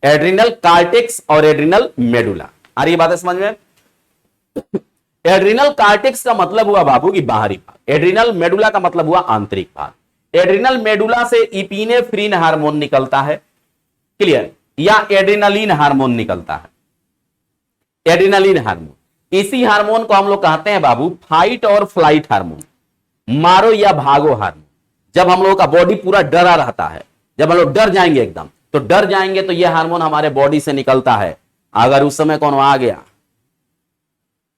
एड्रीनल कार्टेक्स और एड्रीनल मेडुला, आ रही बात है समझ में। एड्रीनल कार्टेक्स का मतलब हुआ बाबू की बाहरी भाग, एड्रीनल मेडुला का मतलब हुआ आंतरिक भाग। एड्रीनल मेडुला से इपिनेफ्रिन हार्मोन निकलता है, क्लियर, या एड्रीनलिन हार्मोन निकलता है। एड्रीनलिन हार्मोन, इसी हार्मोन को हम लोग कहते हैं बाबू फाइट और फ्लाइट हार्मोन, मारो या भागो हार्मोन। जब हम लोग का बॉडी पूरा डरा रहता है, जब हम लोग डर जाएंगे एकदम, तो डर जाएंगे तो यह हार्मोन हमारे बॉडी से निकलता है। अगर उस समय कौन आ गया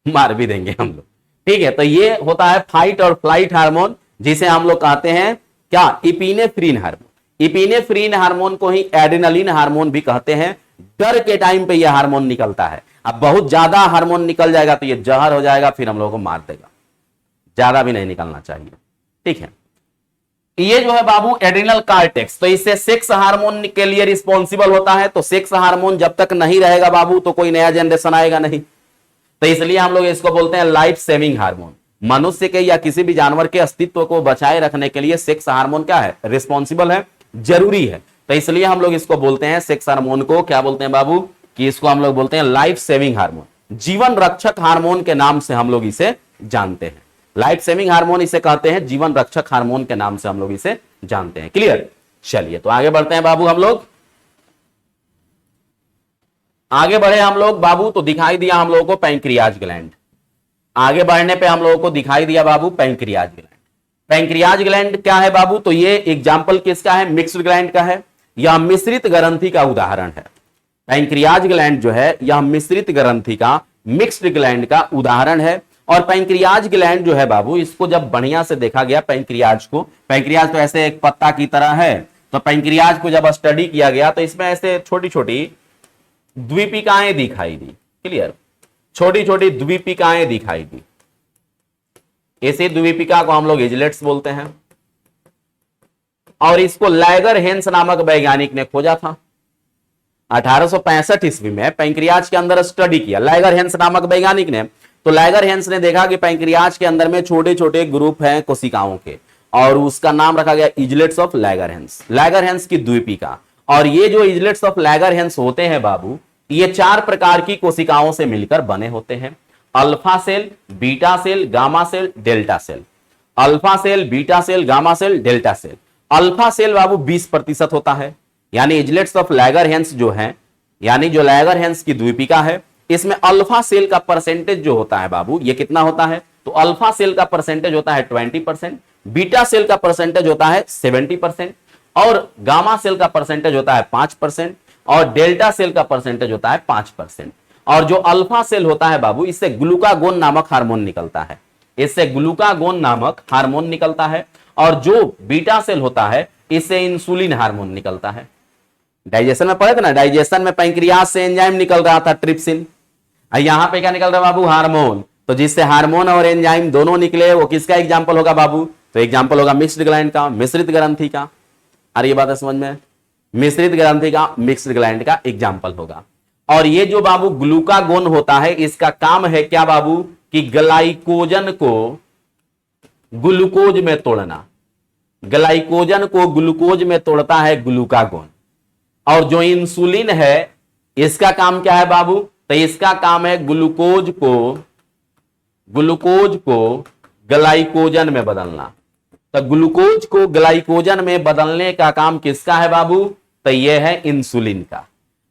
मार भी देंगे हम लोग, ठीक है। तो ये होता है फाइट और फ्लाइट हार्मोन, जिसे हम लोग कहते हैं क्या, इपिनेफ्रिन हार्मोन। इपिनेफ्रिन हार्मोन को ही एड्रेनालिन हार्मोन भी कहते हैं। डर के टाइम पे यह हार्मोन निकलता है। अब बहुत ज्यादा हार्मोन निकल जाएगा तो यह जहर हो जाएगा, फिर हम लोगों को मार देगा। ज्यादा भी नहीं निकलना चाहिए, ठीक है। ये जो है बाबू एड्रिनल कार्टेक्स, तो इससे सेक्स हार्मोन के लिए रिस्पॉन्सिबल होता है। तो सेक्स हार्मोन जब तक नहीं रहेगा बाबू तो कोई नया जनरेशन आएगा नहीं। तो इसलिए हम लोग इसको बोलते हैं लाइफ सेविंग हार्मोन। मनुष्य के या किसी भी जानवर के अस्तित्व को बचाए रखने के लिए सेक्स हार्मोन क्या है, रिस्पॉन्सिबल है, जरूरी है। तो इसलिए हम लोग इसको बोलते हैं, सेक्स हार्मोन को क्या बोलते हैं बाबू, कि इसको हम लोग बोलते हैं लाइफ सेविंग हार्मोन, जीवन रक्षक हार्मोन के नाम से हम लोग इसे जानते हैं। लाइफ सेविंग हार्मोन इसे कहते हैं, जीवन रक्षक हार्मोन के नाम से हम लोग इसे जानते हैं। क्लियर, चलिए तो आगे बढ़ते हैं बाबू। हम लोग आगे बढ़े हम लोग बाबू, तो दिखाई दिया हम लोगों को पैंक्रियाज ग्लैंड। आगे बढ़ने पे हम लोगों को दिखाई दिया बाबू पैंक्रियाज ग्लैंड। पैंक्रियाज ग्लैंड क्या है बाबू, तो ये एग्जाम्पल किसका है, मिक्स्ड ग्लैंड का है। यह मिश्रित ग्रंथि का उदाहरण है। पैंक्रियाज ग्लैंड जो है यह मिश्रित ग्रंथि का, मिक्स्ड ग्लैंड का उदाहरण है। और पैंक्रियाज ग्लैंड जो है बाबू, इसको जब बढ़िया से देखा गया पैंक्रियाज को, पैंक्रियाज तो ऐसे एक पत्ता की तरह है, तो पैंक्रियाज को जब स्टडी किया गया तो इसमें ऐसे छोटी छोटी द्वीपिकाएं दिखाई दी। क्लियर, छोटी छोटी द्वीपिकाएं दिखाई दी। इसी द्वीपिका को हम लोग इजलेट्स बोलते हैं, और इसको लैगरहेंस नामक वैज्ञानिक ने खोजा था। 1865 ईस्वी में पैंक्रियाज के अंदर स्टडी किया लैगरहेंस नामक वैज्ञानिक ने। तो लैगरहेंस ने देखा कि पैंक्रियाज के अंदर में छोटे छोटे ग्रुप हैं कोशिकाओं के, और उसका नाम रखा गया इजलेट्स ऑफ लैगरहेंस, लैगरहेंस की द्वीपिका। और ये जो इजलेट्स ऑफ लैगरहेंस होते हैं बाबू, ये 4 प्रकार की कोशिकाओं से मिलकर बने होते हैं। Alpha cell, beta cell, gamma cell, delta cell. Alpha cell, beta cell, gamma cell, delta cell. Alpha cell बाबू 20% होता है, यानी इजलेट्स ऑफ लैगरहेंस जो है, यानी जो लैगरहेंस की द्वीपिका है, इसमें अल्फा सेल का परसेंटेज जो होता है बाबू, ये कितना होता है? तो अल्फा सेल का परसेंटेज होता है 20%, बीटा सेल का परसेंटेज होता है 70%, और गामा सेल का परसेंटेज होता है 5%, और डेल्टा सेल का परसेंटेज होता है 5%। और जो अल्फा सेल होता है बाबू, इससे ग्लूकागोन नामक हार्मोन निकलता है, इससे ग्लूकागोन नामक हार्मोन निकलता है। और जो बीटा सेल होता है, इससे इंसुलिन हार्मोन निकलता है। डाइजेशन में पढ़े थे ना, डाइजेशन में पैंक्रियाज से एंजाइम निकल रहा था, ट्रिप्सिन। यहां पे क्या निकल रहा है बाबू? हार्मोन। तो जिससे हार्मोन और एंजाइम दोनों निकले, वो किसका एग्जाम्पल होगा बाबू? तो एग्जाम्पल होगा मिक्स्ड ग्लैंड का, मिश्रित ग्रंथि का। अरे ये बात है समझ में? मिश्रित ग्रंथि का, मिक्स्ड ग्लैंड का एग्जाम्पल होगा। और ये जो बाबू ग्लूकागोन होता है, इसका काम है क्या बाबू? कि ग्लाइकोजन को ग्लूकोज में तोड़ना। ग्लाइकोजन को ग्लूकोज में तोड़ता है ग्लूकागोन। और जो इंसुलिन है, इसका काम क्या है बाबू? तो इसका काम है ग्लूकोज को ग्लाइकोजन में बदलना। तो ग्लूकोज को ग्लाइकोजन में बदलने का काम किसका है बाबू? तो यह है इंसुलिन का।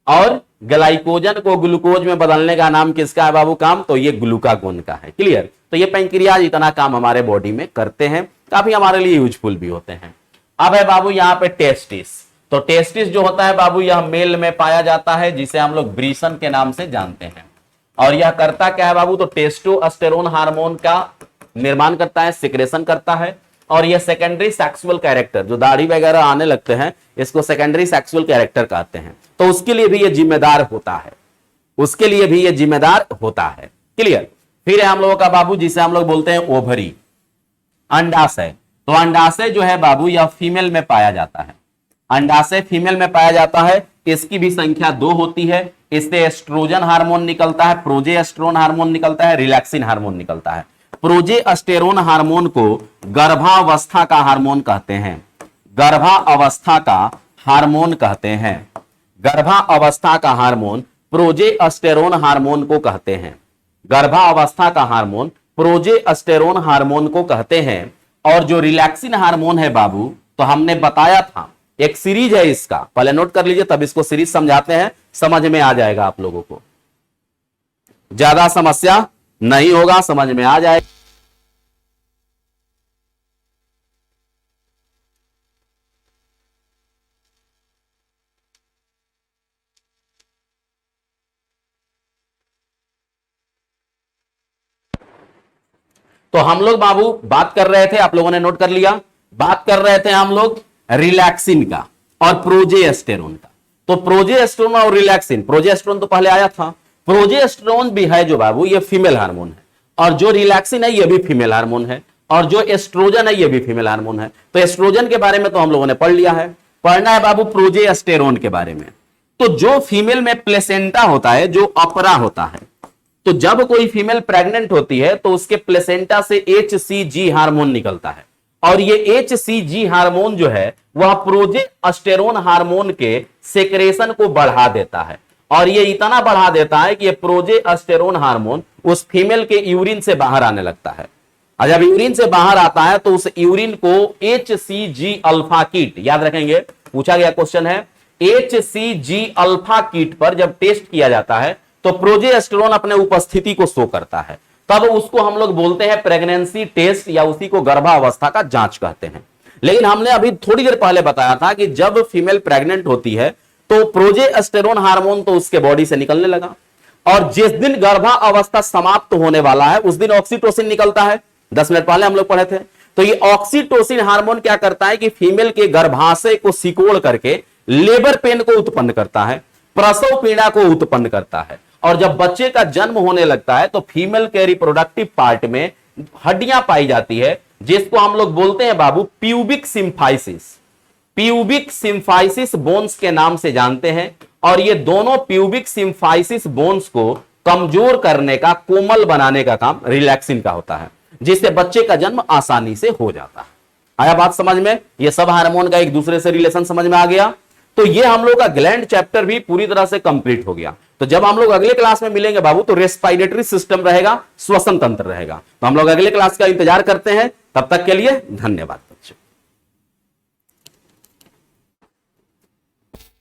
और ग्लाइकोजन को ग्लूकोज में बदलने का नाम किसका है बाबू? काम तो ये ग्लूकागोन का है। क्लियर? तो ये पैंक्रियाज इतना काम हमारे बॉडी में करते हैं, काफी हमारे लिए यूजफुल भी होते हैं। अब है बाबू यहां पे टेस्टिस। तो टेस्टिस जो होता है बाबू, यह मेल में पाया जाता है, जिसे हम लोग ब्रीसन के नाम से जानते हैं। और यह करता क्या है बाबू? तो टेस्टोस्टेरोन हार्मोन का निर्माण करता है, सिक्रेशन करता है। और यह सेकेंडरी सेक्सुअल कैरेक्टर, जो दाढ़ी वगैरह आने लगते हैं, इसको सेकेंडरी सेक्सुअल कैरेक्टर कहते हैं। तो उसके लिए भी यह जिम्मेदार होता है, उसके लिए भी यह जिम्मेदार होता है। क्लियर? फिर है हम लोगों का बाबू, जिसे हम लोग बोलते हैं ओवरी, अंडाशय। तो अंडाशय जो है बाबू, यह फीमेल में पाया जाता है। अंडाशय फीमेल में पाया जाता है। इसकी भी संख्या 2 होती है। इससे एस्ट्रोजन हार्मोन निकलता है, प्रोजेस्टेरोन हार्मोन निकलता है, रिलैक्सिन हार्मोन निकलता है। प्रोजेस्टेरोन हार्मोन को गर्भावस्था का हार्मोन कहते हैं, गर्भावस्था का हार्मोन कहते हैं। गर्भावस्था का हार्मोन प्रोजेस्टेरोन हार्मोन को कहते हैं। गर्भावस्था का हार्मोन प्रोजेस्टेरोन हार्मोन को कहते हैं। और जो रिलैक्सिन हार्मोन है बाबू, तो हमने बताया था, एक सीरीज है इसका, पहले नोट कर लीजिए, तब इसको सीरीज समझाते हैं, समझ में आ जाएगा आप लोगों को, ज्यादा समस्या नहीं होगा, समझ में आ जाएगा। तो हम लोग बाबू बात कर रहे थे, आप लोगों ने नोट कर लिया, बात कर रहे थे हम लोग रिलैक्सिन का और प्रोजेस्टेरोन का। तो प्रोजेस्टेरोन और रिलैक्सिन, प्रोजेस्टेरोन तो पहले आया था, प्रोजेस्टेरोन भी है जो बाबू, ये फीमेल हार्मोन है। और जो रिलैक्सिन है, ये भी फीमेल हार्मोन है। और जो एस्ट्रोजन है, ये भी फीमेल हार्मोन है। तो एस्ट्रोजन के बारे में तो हम लोगों ने पढ़ लिया है। पढ़ना है बाबू प्रोजेस्टेरोन के बारे में। तो जो फीमेल में प्लेसेंटा होता है, जो अपरा होता है, तो जब कोई फीमेल प्रेग्नेंट होती है, तो उसके प्लेसेंटा से HCG हार्मोन निकलता है। और ये HCG हार्मोन जो है, वह प्रोजेस्टेरोन हार्मोन के सेक्रेशन को बढ़ा देता है। और ये इतना बढ़ा देता है कि ये प्रोजेस्टेरोन हार्मोन उस फीमेल के यूरिन से बाहर आने लगता है। और जब यूरिन से बाहर आता है, तो उस यूरिन को HCG अल्फा कीट, याद रखेंगे, पूछा गया क्वेश्चन है, HCG अल्फा कीट पर जब टेस्ट किया जाता है, तो प्रोजेस्टेरोन अपने उपस्थिति को शो करता है। तब उसको हम लोग बोलते हैं प्रेगनेंसी टेस्ट, या उसी को गर्भावस्था का जांच कहते हैं। लेकिन हमने अभी थोड़ी देर पहले बताया था कि जब फीमेल प्रेग्नेंट होती है, तो प्रोजेस्टेरोन हार्मोन तो उसके बॉडी से निकलने लगा। और जिस दिन गर्भावस्था समाप्त होने वाला है उस दिन ऑक्सीटोसिन निकलता है। 10 मिनट पहले हम लोग पढ़े थे। तो ये ऑक्सीटोसिन हार्मोन क्या करता है कि फीमेल के गर्भाशय को सिकोड़ करके लेबर पेन को उत्पन्न करता है, प्रसव पीड़ा को उत्पन्न करता है। और जब बच्चे का जन्म होने लगता है तो फीमेल के रिप्रोडक्टिव पार्ट में हड्डियां पाई जाती है, जिसको हम लोग बोलते हैं बाबू pubic symphysis. Pubic symphysis bones के नाम से जानते हैं। और ये दोनों प्यूबिक सिम्फाइसिस बोन्स को कमजोर करने का, कोमल बनाने का काम रिलैक्सिन का होता है, जिससे बच्चे का जन्म आसानी से हो जाता है। आया बात समझ में? ये सब हार्मोन का एक दूसरे से रिलेशन समझ में आ गया। तो ये हम लोग का ग्लैंड चैप्टर भी पूरी तरह से कंप्लीट हो गया। तो जब हम लोग अगले क्लास में मिलेंगे बाबू तो रेस्पिरेटरी सिस्टम रहेगा, श्वसन तंत्र रहेगा। तो हम लोग अगले क्लास का इंतजार करते हैं। तब तक के लिए धन्यवाद।